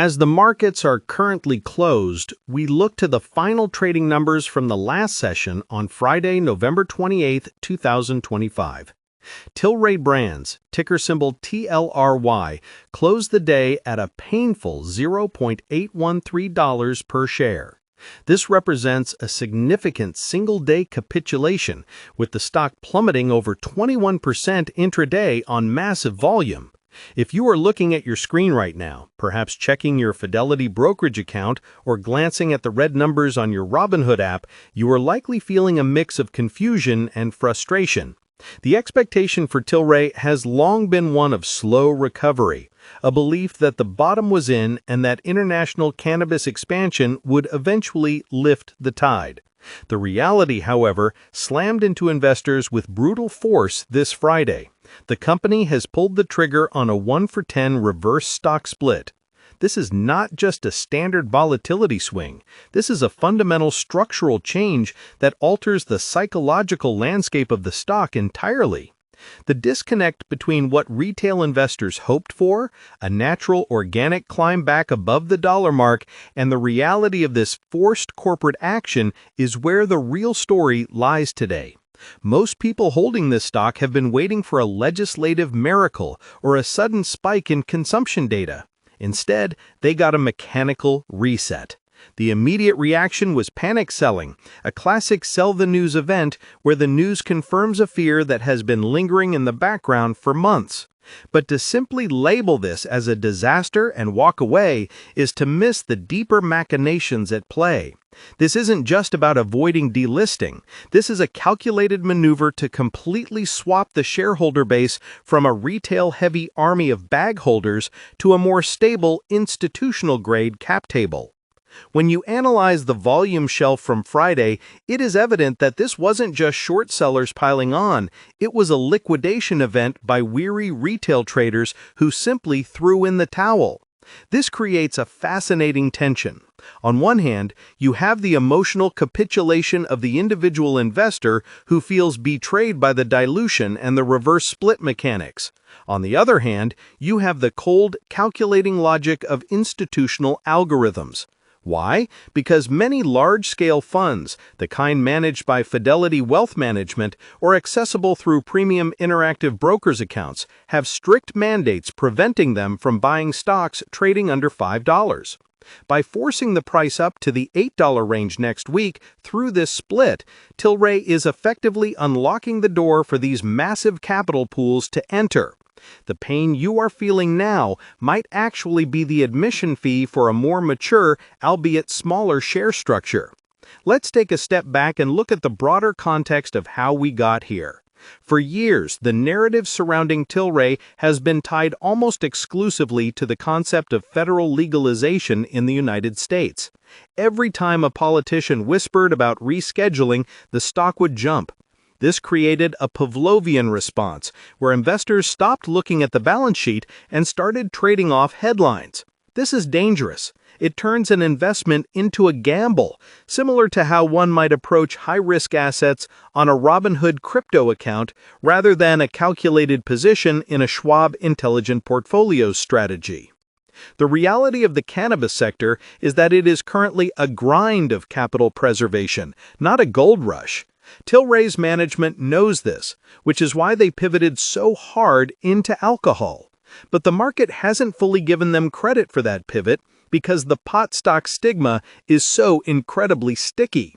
As the markets are currently closed, we look to the final trading numbers from the last session on Friday, November 28, 2025. Tilray Brands, ticker symbol TLRY, closed the day at a painful $0.813 per share. This represents a significant single-day capitulation, with the stock plummeting over 21% intraday on massive volume. If you are looking at your screen right now, perhaps checking your Fidelity brokerage account or glancing at the red numbers on your Robinhood app, you are likely feeling a mix of confusion and frustration. The expectation for Tilray has long been one of slow recovery, a belief that the bottom was in and that international cannabis expansion would eventually lift the tide. The reality, however, slammed into investors with brutal force this Friday. The company has pulled the trigger on a 1-for-10 reverse stock split. This is not just a standard volatility swing. This is a fundamental structural change that alters the psychological landscape of the stock entirely. The disconnect between what retail investors hoped for, a natural organic climb back above the dollar mark, and the reality of this forced corporate action is where the real story lies today. Most people holding this stock have been waiting for a legislative miracle or a sudden spike in consumption data. Instead, they got a mechanical reset. The immediate reaction was panic selling, a classic sell the news event where the news confirms a fear that has been lingering in the background for months. But to simply label this as a disaster and walk away is to miss the deeper machinations at play. This isn't just about avoiding delisting. This is a calculated maneuver to completely swap the shareholder base from a retail-heavy army of bag holders to a more stable institutional-grade cap table. When you analyze the volume shelf from Friday, it is evident that this wasn't just short sellers piling on, it was a liquidation event by weary retail traders who simply threw in the towel. This creates a fascinating tension. On one hand, you have the emotional capitulation of the individual investor who feels betrayed by the dilution and the reverse split mechanics. On the other hand, you have the cold, calculating logic of institutional algorithms. Why? Because many large-scale funds, the kind managed by Fidelity Wealth Management or accessible through premium interactive brokers accounts, have strict mandates preventing them from buying stocks trading under $5. By forcing the price up to the $8 range next week through this split, Tilray is effectively unlocking the door for these massive capital pools to enter. The pain you are feeling now might actually be the admission fee for a more mature, albeit smaller share structure. Let's take a step back and look at the broader context of how we got here. For years, the narrative surrounding Tilray has been tied almost exclusively to the concept of federal legalization in the United States. Every time a politician whispered about rescheduling, the stock would jump. This created a Pavlovian response, where investors stopped looking at the balance sheet and started trading off headlines. This is dangerous. It turns an investment into a gamble, similar to how one might approach high-risk assets on a Robinhood crypto account rather than a calculated position in a Schwab Intelligent Portfolios strategy. The reality of the cannabis sector is that it is currently a grind of capital preservation, not a gold rush. Tilray's management knows this, which is why they pivoted so hard into alcohol. But the market hasn't fully given them credit for that pivot because the pot stock stigma is so incredibly sticky.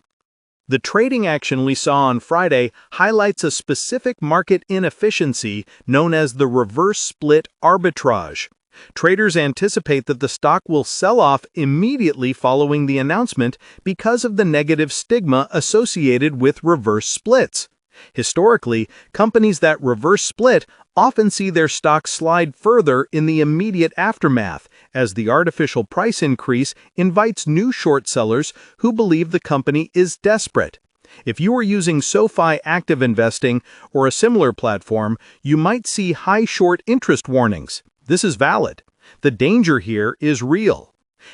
The trading action we saw on Friday highlights a specific market inefficiency known as the reverse split arbitrage. Traders anticipate that the stock will sell off immediately following the announcement because of the negative stigma associated with reverse splits. Historically, companies that reverse split often see their stock slide further in the immediate aftermath, as the artificial price increase invites new short sellers who believe the company is desperate. If you are using SoFi Active Investing or a similar platform, you might see high short interest warnings. This is valid. The danger here is real.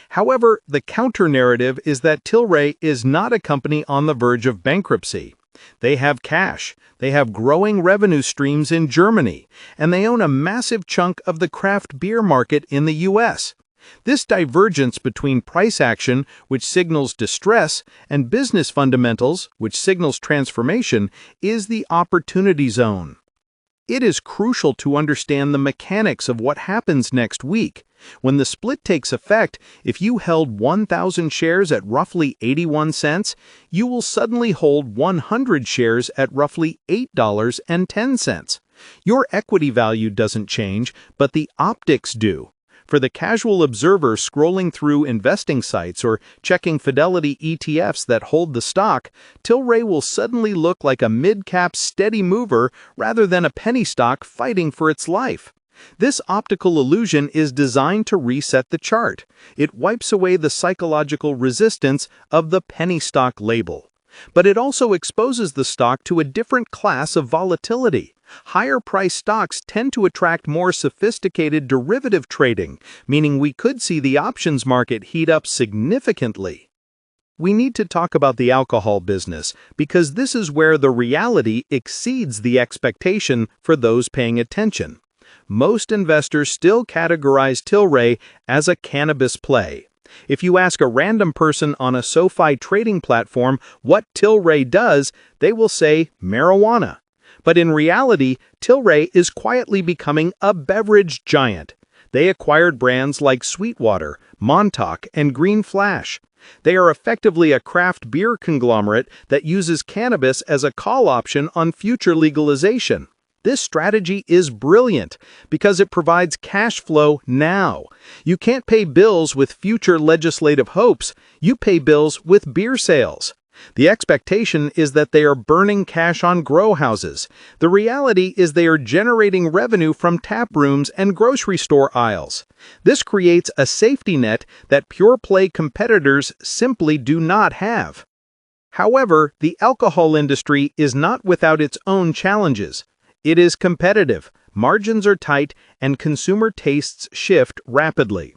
However, the counter-narrative is that Tilray is not a company on the verge of bankruptcy. They have cash, they have growing revenue streams in Germany, and they own a massive chunk of the craft beer market in the US. This divergence between price action, which signals distress, and business fundamentals, which signals transformation, is the opportunity zone. It is crucial to understand the mechanics of what happens next week. When the split takes effect, if you held 1,000 shares at roughly 81 cents, you will suddenly hold 100 shares at roughly $8.10. Your equity value doesn't change, but the optics do. For the casual observer scrolling through investing sites or checking Fidelity ETFs that hold the stock, Tilray will suddenly look like a mid-cap steady mover rather than a penny stock fighting for its life. This optical illusion is designed to reset the chart. It wipes away the psychological resistance of the penny stock label. But it also exposes the stock to a different class of volatility. Higher-priced stocks tend to attract more sophisticated derivative trading, meaning we could see the options market heat up significantly. We need to talk about the alcohol business because this is where the reality exceeds the expectation for those paying attention. Most investors still categorize Tilray as a cannabis play. If you ask a random person on a SoFi trading platform what Tilray does, they will say marijuana. But in reality, Tilray is quietly becoming a beverage giant. They acquired brands like Sweetwater, Montauk, and Green Flash. They are effectively a craft beer conglomerate that uses cannabis as a call option on future legalization. This strategy is brilliant because it provides cash flow now. You can't pay bills with future legislative hopes. You pay bills with beer sales. The expectation is that they are burning cash on grow houses. The reality is they are generating revenue from tap rooms and grocery store aisles. This creates a safety net that pure-play competitors simply do not have. However, the alcohol industry is not without its own challenges. It is competitive, margins are tight, and consumer tastes shift rapidly.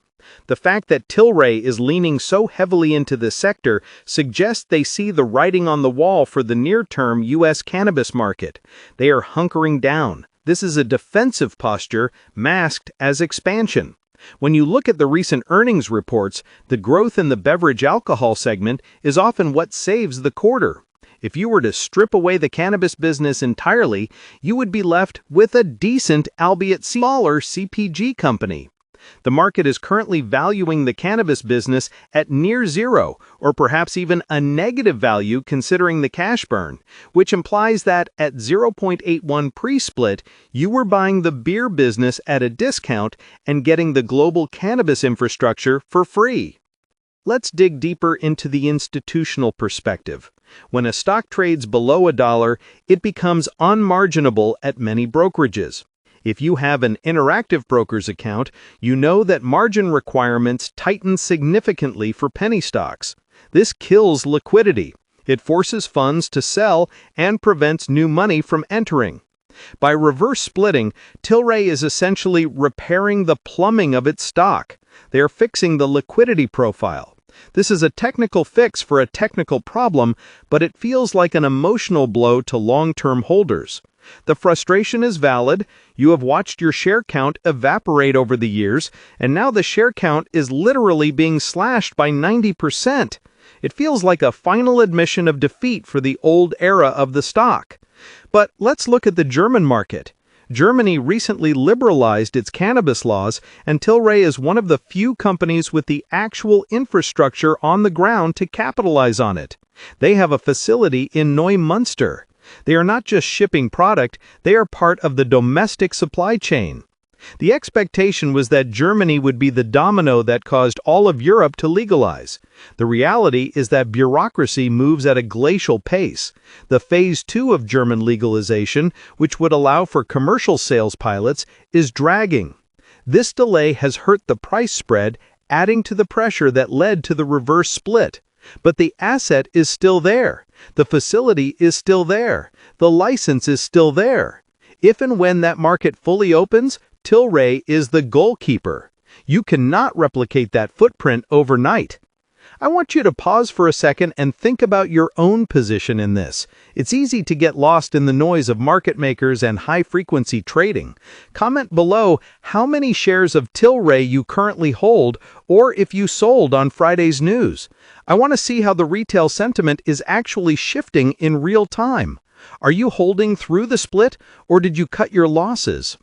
The fact that Tilray is leaning so heavily into this sector suggests they see the writing on the wall for the near-term U.S. cannabis market. They are hunkering down. This is a defensive posture masked as expansion. When you look at the recent earnings reports, the growth in the beverage alcohol segment is often what saves the quarter. If you were to strip away the cannabis business entirely, you would be left with a decent, albeit smaller, CPG company. The market is currently valuing the cannabis business at near zero, or perhaps even a negative value considering the cash burn, which implies that at 0.81 pre-split, you were buying the beer business at a discount and getting the global cannabis infrastructure for free. Let's dig deeper into the institutional perspective. When a stock trades below $1, it becomes unmarginable at many brokerages. If you have an Interactive Brokers account, you know that margin requirements tighten significantly for penny stocks. This kills liquidity. It forces funds to sell and prevents new money from entering. By reverse splitting, Tilray is essentially repairing the plumbing of its stock. They are fixing the liquidity profile. This is a technical fix for a technical problem, but it feels like an emotional blow to long-term holders. The frustration is valid. You have watched your share count evaporate over the years, and now the share count is literally being slashed by 90%. It feels like a final admission of defeat for the old era of the stock. But let's look at the German market. Germany recently liberalized its cannabis laws, and Tilray is one of the few companies with the actual infrastructure on the ground to capitalize on it. They have a facility in Neumünster. They are not just shipping product, they are part of the domestic supply chain. The expectation was that Germany would be the domino that caused all of Europe to legalize. The reality is that bureaucracy moves at a glacial pace. The Phase 2 of German legalization, which would allow for commercial sales pilots, is dragging. This delay has hurt the price spread, adding to the pressure that led to the reverse split. But the asset is still there. The facility is still there. The license is still there. If and when that market fully opens, Tilray is the goalkeeper. You cannot replicate that footprint overnight. I want you to pause for a second and think about your own position in this. It's easy to get lost in the noise of market makers and high-frequency trading. Comment below how many shares of Tilray you currently hold or if you sold on Friday's news. I want to see how the retail sentiment is actually shifting in real time. Are you holding through the split or did you cut your losses?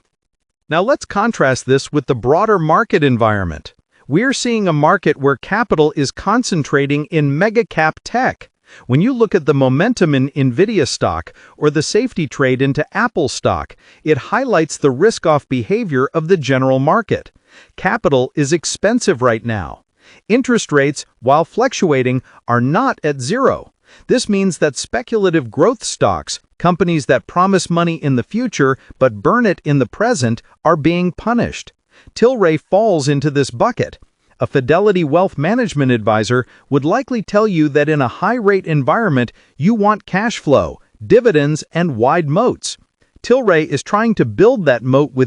Now let's contrast this with the broader market environment. We're seeing a market where capital is concentrating in mega-cap tech. When you look at the momentum in Nvidia stock or the safety trade into Apple stock, it highlights the risk-off behavior of the general market. Capital is expensive right now. Interest rates, while fluctuating, are not at zero. This means that speculative growth stocks, companies that promise money in the future but burn it in the present, are being punished. Tilray falls into this bucket. A Fidelity Wealth Management advisor would likely tell you that in a high-rate environment, you want cash flow, dividends, and wide moats. Tilray is trying to build that moat with